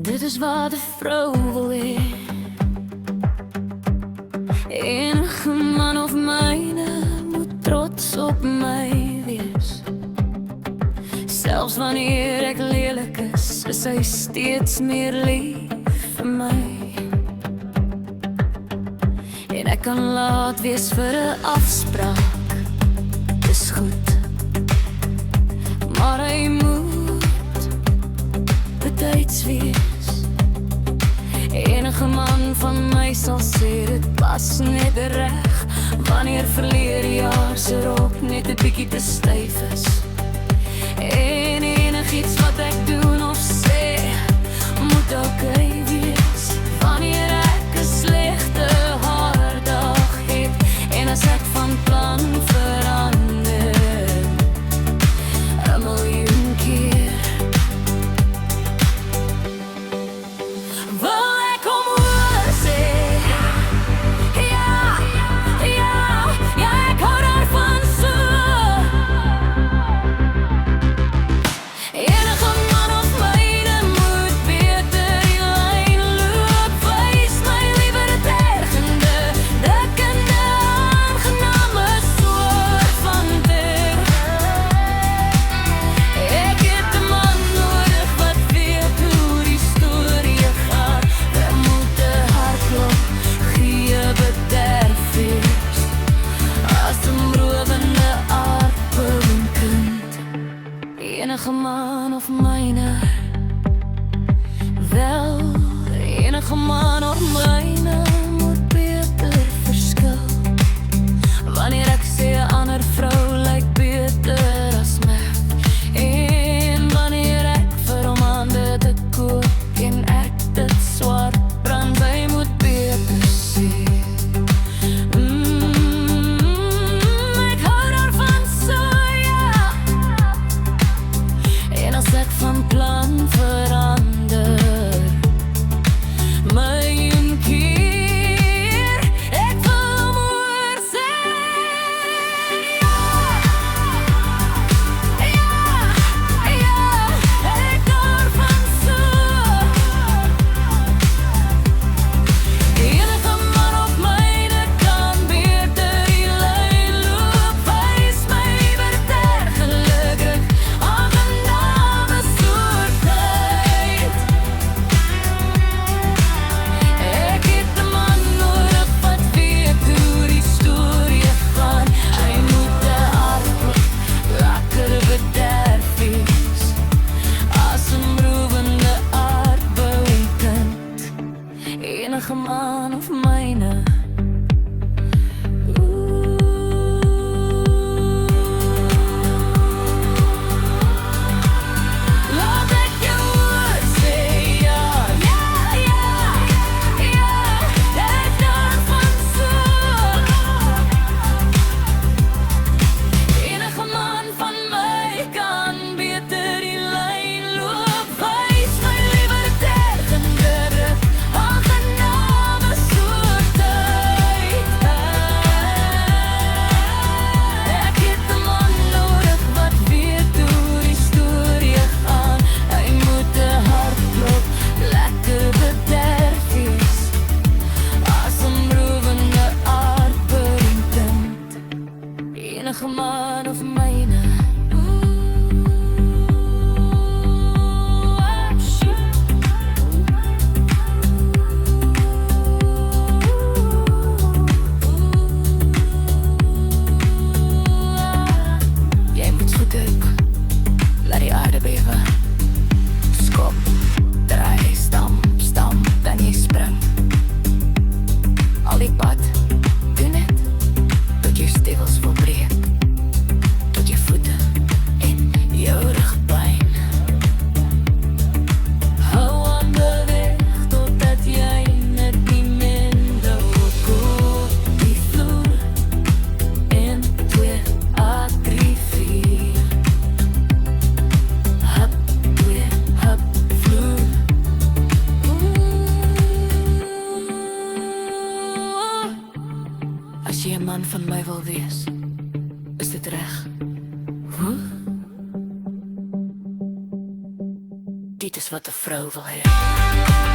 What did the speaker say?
Dit is wat de vrou wil hê. Enige man of myne moet trots op my wees. Selfs wanneer ek lelik is hy steeds meer lief vir my. En ek kan laat wees vir 'n afspraak, dis goed. Maar hy moet betyds wees. Enige man van my sal sê dit pas net reg, wanneer verlede jaar se rok net 'n bietjie te styf is. En enigiets wat ek doen of sê moet oké wees, wanneer ek 'n slegte haardag het en as ek van plan verander 'n miljoen keer. Enige man of myne, wel, enige man of myne moet beter verskil. Wanneer ek sê 'n ander vrou lyk beter as my, en wanneer ek vir hom hande te koop en ek dit swart brand, hy moet beter sê. Ek hou daarvan so, ja. En as ek van plan verander miljoen keer, ek wil hom hoor sê ja, ja, ja, ek hou daarvan so. Enige man op myne kan beter die lyn loop, wys my beter gelukkig aangename soort tyd. Ek het 'n man nodig wat weet hoe die storie gaan. Hy moet 'n hart lekker bederf wees, as 'n roewende aardbouwkind. Enige man of myne. Laat ek jou hoor sê ja, ja, ja, ja, ek daarvan so. Enige man van my kan beter die lyn loop, wys my liewer tergende aangename soort tyd. Ek het 'n man nodig wat weet hoe die storie gaan. Hy moet 'n hartklop lekker bederf wees, as 'n roewende aardbouwkind. Enige man of myne. Jy moet so druk, laat die aarde bewe. Skop, draai, stamp, stamp, dan jy spring. Al die pad, doen net, tot jou stewels wil breek, tot jou voete en jou rugpyn. Hou aan beweg, totdat jy net nie minder op die vloer. 1, 2, 3, 4. Hup, 2, hup, vloer. As jy 'n man van my wil wees, is dit reg. Dit is wat 'n vrou wil hê.